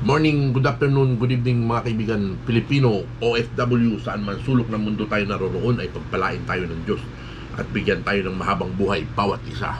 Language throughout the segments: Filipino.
Morning, good afternoon, good evening mga kaibigan Pilipino, OFW, saan man sulok ng mundo tayo naroroon ay pagpalain tayo ng Diyos at bigyan tayo ng mahabang buhay bawat isa.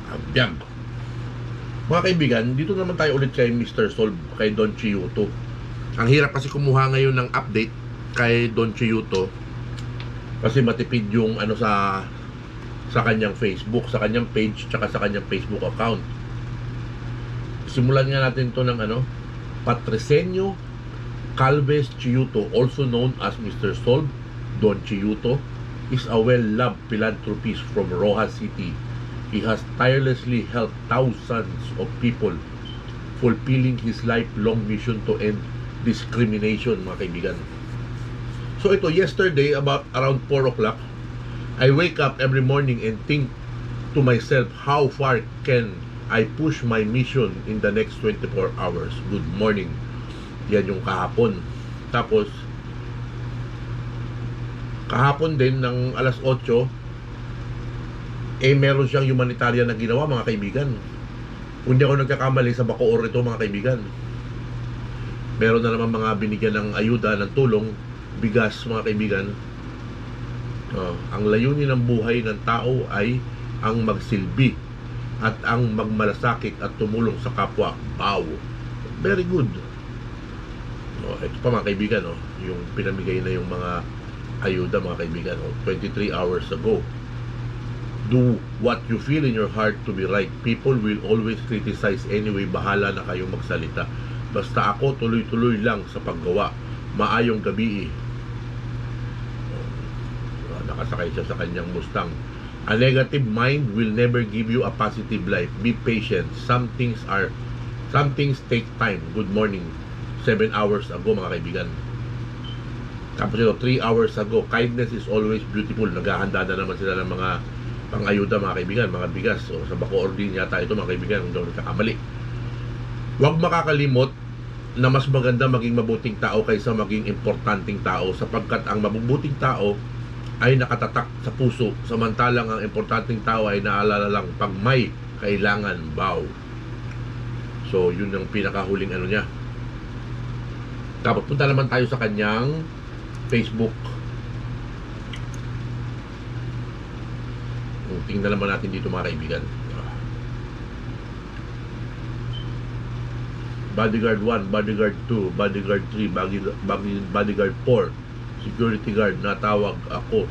Abiyag. Mga kaibigan, dito naman tayo ulit kay Mr. Solve, kay Don Chiyuto. Ang hirap kasi kumuha ngayon ng update kay Don Chiyuto kasi matipid yung sa kanyang Facebook, sa kanyang page, tsaka sa kanyang Facebook account. Simulan nga natin to ng Patricenio Calves Chiyuto, also known as Mr. Solve. Don Chiyuto is a well-loved philanthropist from Rojas City. He has tirelessly helped thousands of people, fulfilling his lifelong mission to end discrimination, mga kaibigan. So ito, yesterday, around 4 o'clock, I wake up every morning and think to myself, how far can I push my mission in the next 24 hours. Good morning. Yan yung kahapon. Tapos kahapon din ng alas 8 meron siyang humanitarian na ginawa, mga kaibigan. Kung hindi ako nagkakamali, sa Bacoor ito, mga kaibigan. Meron na naman mga binigyan ng ayuda, ng tulong, bigas, mga kaibigan. Ang layunin ng buhay ng tao ay ang magsilbi at ang magmalasakit at tumulong sa kapwa. Wow, very good. Ito pa, mga kaibigan, yung pinamigay na yung mga ayuda, mga kaibigan, 23 hours ago. Do what you feel in your heart to be right. People will always criticize anyway. Bahala na kayong magsalita. Basta ako tuloy-tuloy lang sa paggawa. Maayong gabi. Nakasakay siya sa kanyang Mustang. A negative mind will never give you a positive life. Be patient. Some things take time. Good morning. 7 hours ago, mga kaibigan. Tapos ito, 3 hours ago, kindness is always beautiful. Naghahanda na naman sila ng mga pang-ayuda, mga kaibigan, mga bigas. O sa Bacoor din yata ito, mga kaibigan, kung daw nagkakamali. Huwag makakalimot na mas maganda maging mabuting tao kaysa maging importanteng tao, sapagkat ang mabubuting tao ay nakatatak sa puso, samantalang ang importanteng tao ay naalala lang pag may kailangan. Bow. So yun ang pinakahuling niya. Tapos punta naman tayo sa kanyang Facebook. Tingnan naman natin dito, mga kaibigan. Bodyguard 1, Bodyguard 2, Bodyguard 3, Bodyguard 4, security guard, natawag ako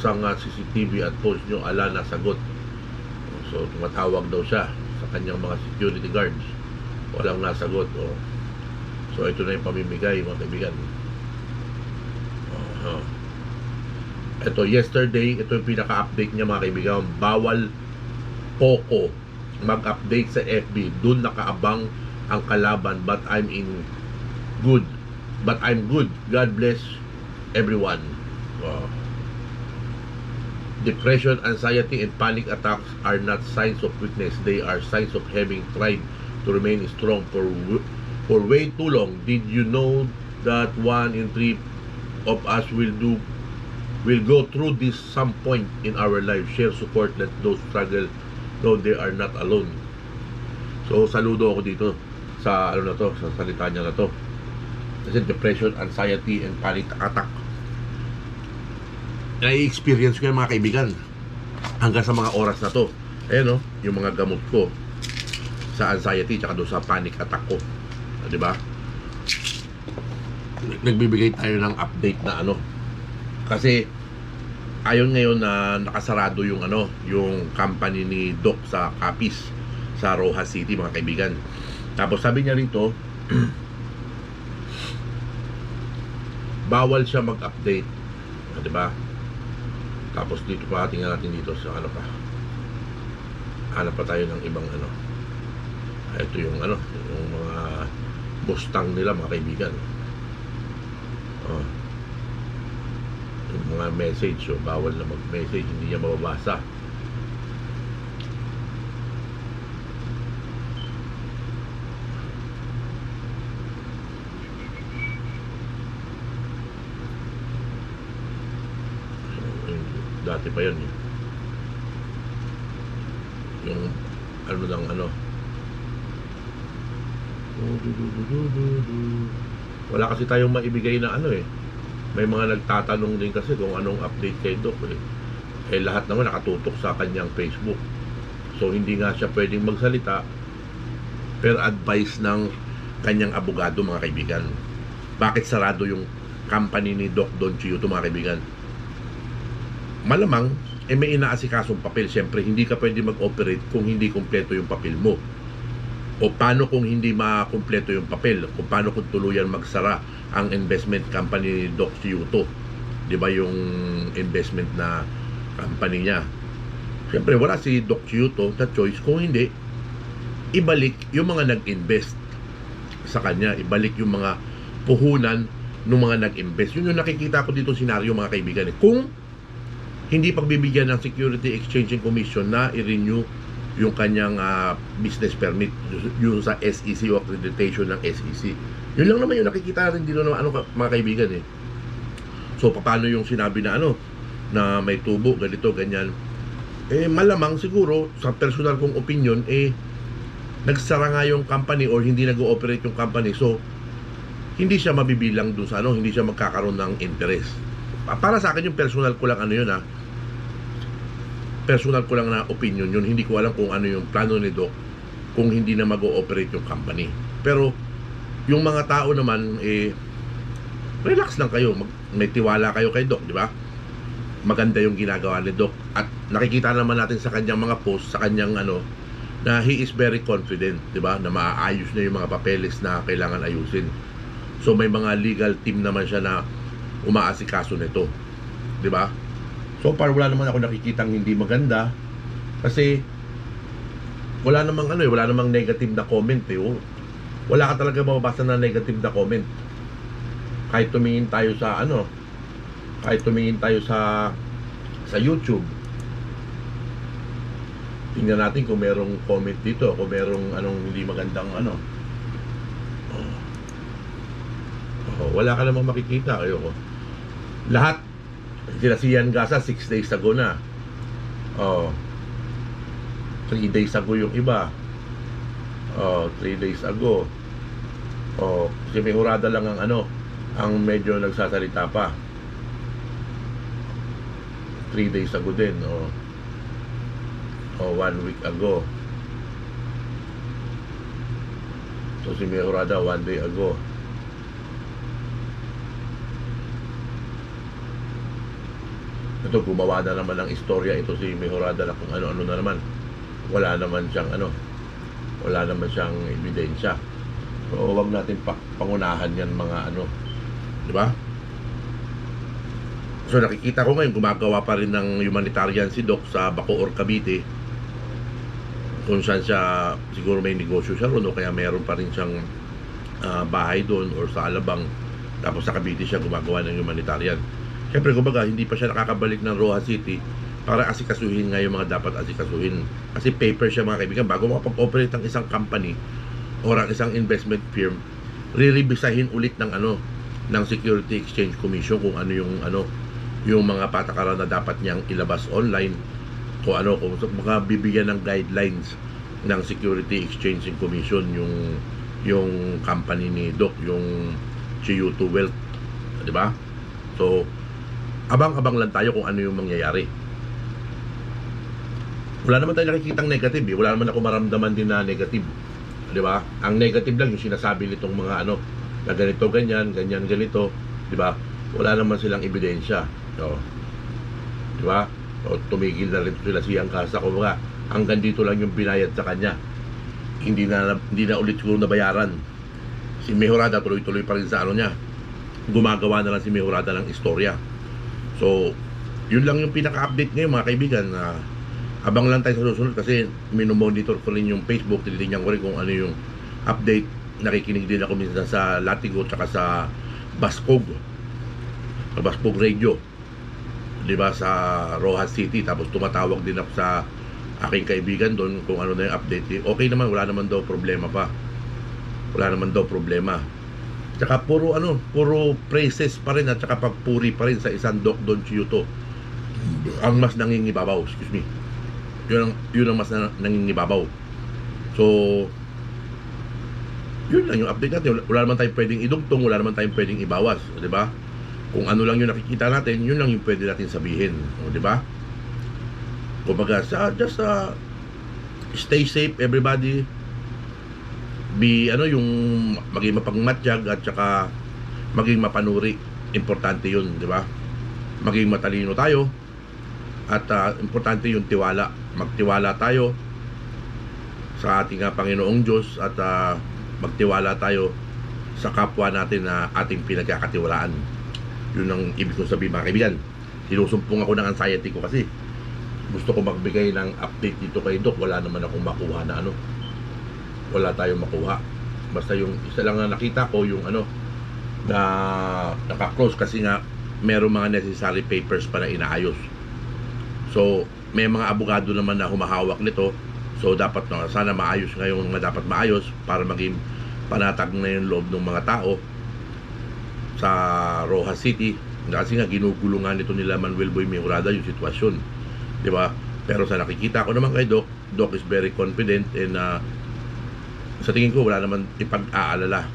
sa CCTV at post nyo, ala nasagot. So tumatawag daw siya sa kanyang mga security guards, walang nasagot. So ito na yung pamimigay, mga kaibigan. Ito, yesterday, ito yung pinaka-update niya, mga kaibigan. Bawal Poco mag-update sa FB. Doon nakaabang ang kalaban, but I'm good. God bless everyone. Depression, anxiety, and panic attacks are not signs of weakness. They are signs of having tried to remain strong for way too long. Did you know that 1 in 3 of us will go through this some point in our life? Share support, let those struggle know they are not alone. So saludo ako dito sa sa salita niya na to. Kasi depression, anxiety, and panic attack, na-experience ko yan, mga kaibigan, hanggang sa mga oras na to. Ayan, yung mga gamot ko sa anxiety tsaka doon sa panic attack ko. Diba? Nagbibigay tayo ng update na kasi ayon ngayon na nakasarado yung yung company ni Doc sa Capiz sa Rojas City, mga kaibigan. Tapos sabi niya rito, bawal siya mag-update, diba? Tapos dito pa, tingnan natin dito sa hanap pa tayo ng ibang ito yung yung mga Mustang nila, mga kaibigan. Yung mga message, bawal na mag-message, hindi niya mababasa. Dati pa yun, yung Wala kasi tayong maibigay na ano eh. May mga nagtatanong din kasi kung anong update kay Doc eh. Eh lahat naman nakatutok sa kanyang Facebook. So hindi nga siya pwedeng magsalita per advice ng kanyang abogado, mga kaibigan. Bakit sarado yung company ni Doc Don Chiyuto, mga kaibigan? Malamang may inaasikasong papel. Siyempre hindi ka pwede mag-operate kung hindi kumpleto yung papel mo. O paano kung hindi makumpleto yung papel? Kung paano kung tuluyan magsara ang investment company ni Doc Chiyuto? Di ba yung investment na company niya? Siyempre wala si Doc Chiyuto na choice kung hindi ibalik yung mga nag-invest sa kanya, ibalik yung mga puhunan ng mga nag-invest. Yun yung nakikita ko dito senaryo, mga kaibigan. Kung hindi pagbibigyan ng Security Exchange Commission na i-renew yung kanyang business permit yung sa SEC o accreditation ng SEC. Yun lang naman yung nakikita rin dito ng mga kaibigan eh. So paano yung sinabi na na may tubo, ganito, ganyan. Eh malamang siguro sa personal kong opinion nagsara nga yung company or hindi nag-ooperate yung company. So hindi siya mabibilang doon sa hindi siya magkakaroon ng interest. Para sa akin yung personal ko lang yun personal ko lang na opinion yun. Hindi ko alam kung ano yung plano ni Doc kung hindi na mag-ooperate yung company. Pero yung mga tao naman relax lang kayo, may tiwala kayo kay Doc, di ba? Maganda yung ginagawa ni Doc at nakikita naman natin sa kanyang mga post, sa kanyang na he is very confident, di ba? Na maaayos na yung mga papeles na kailangan ayusin. So may mga legal team naman siya na umaasikaso nito, di ba? So far wala naman ako nakikitang hindi maganda kasi wala namang wala namang negative na comment Wala ka talaga mababasa na negative na comment. Kahit tumingin tayo sa kahit tumingin tayo sa YouTube. Tingnan natin kung merong comment dito, kung merong hindi magandang wala ka namang makikita. Ayoko. Lahat sila si Ian Gasa 6 days ago na. 3 days ago yung iba. 3 days ago. Si Mejorada lang ang medyo nagsasalita pa. 3 days ago din. 1 week ago. So si Mejorada 1 day ago. Ito, gumawa na naman ng istorya ito si Mejorada na kung ano-ano na naman. Wala naman siyang wala naman siyang ebidensya. So wag natin pangunahan yan mga di ba? So nakikita ko ngayon gumagawa pa rin ng humanitarian si Doc sa Bacoor, Cavite, kung saan siya siguro may negosyo siya ron o kaya meron pa rin siyang bahay doon or sa Alabang, tapos sa Cavite siya gumagawa ng humanitarian. Siyempre kumbaga hindi pa siya nakakabalik ng Rojas City para asikasuhin nga yung mga dapat asikasuhin. Kasi paper siya, mga kaibigan. Bago makapag-operate ang isang company o ang isang investment firm, re-revisahin ulit ng ng Security Exchange Commission kung yung mga patakaran na dapat niyang ilabas online, kung mga bibigyan ng guidelines ng Security Exchange Commission yung company ni Doc, yung Chiyuto Wealth, di ba? So abang-abang lang tayo kung ano yung mangyayari. Wala naman tayo nakikitang negative wala naman ako maramdaman din na negative, di ba? Ang negative lang yung sinasabi nitong mga na ganito, ganyan, ganito, di ba? Wala naman silang ebidensya. So, di ba? So, tumigil na rin sila siyang kasa ko mga hanggang dito lang yung binayad sa kanya. Hindi na ulit siguro nabayaran. Si Mejorada tuloy-tuloy pa rin sa niya. Gumagawa na lang si Mejorada ng istorya. So, yun lang yung pinaka-update ngayon, mga kaibigan. Abang lang tayo sa susunod kasi minomonitor ko rin yung Facebook, tinitingnan ko rin kung ano yung update. Nakikinig din ako minsan sa Latigo tsaka sa Baskog Radio, di ba, sa Rojas City. Tapos tumatawag din ako sa aking kaibigan doon kung ano na yung update. Okay naman, wala naman daw problema pa. Wala naman daw problema. Tsaka puro praises pa rin at tsaka pagpuri pa rin sa isang Doc Don Chiyuto ang mas nangingibabaw. Excuse me. Yun ang mas nangingibabaw. So Yun lang yung update natin. Wala naman tayong pwedeng idugtong, wala naman tayong pwedeng ibawas, di ba? Kung ano lang yung nakikita natin, yun lang yung pwede natin sabihin, di ba? Kumbaga, stay safe everybody. Yung maging mapagmatsyag at saka maging mapanuri. Importante yun, di ba? Maging matalino tayo at importante yung tiwala. Magtiwala tayo sa ating Panginoong Diyos at magtiwala tayo sa kapwa natin na ating pinagkakatiwalaan. Yun ang ibig kong sabihin, mga kaibigan. Sinusumpong ako ng anxiety ko kasi gusto ko magbigay ng update dito kay Doc. Wala naman akong makuha na wala tayong makuha. Basta yung isa lang na nakita ko, yung na naka-close kasi nga merong mga necessary papers pa na inaayos. So may mga abogado naman na humahawak nito. So dapat sana maayos ngayong mga dapat maayos para maging panatag na yung loob ng mga tao sa Rojas City. Kasi nga ginugulungan nito nila Manuel Boy Mejorada yung sitwasyon, di ba? Pero sa nakikita ko naman kay Doc is very confident and sa tingin ko wala naman ipag-aalala.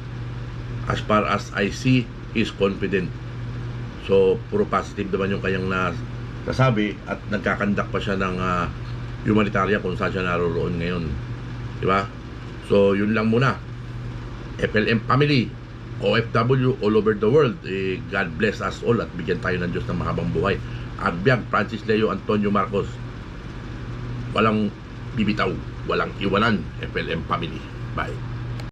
As far as I see, he's confident. So puro positive naman yung kanyang nasabi at nagkakandak pa siya ng humanitarian kung saan siya naroroon ngayon, di ba? So yun lang muna. FLM family, OFW all over the world, God bless us all at bigyan tayo ng Diyos ng mahabang buhay. Agbyag Francis Leo Antonio Marcos, walang bibitaw, walang iwanan. FLM family, bye.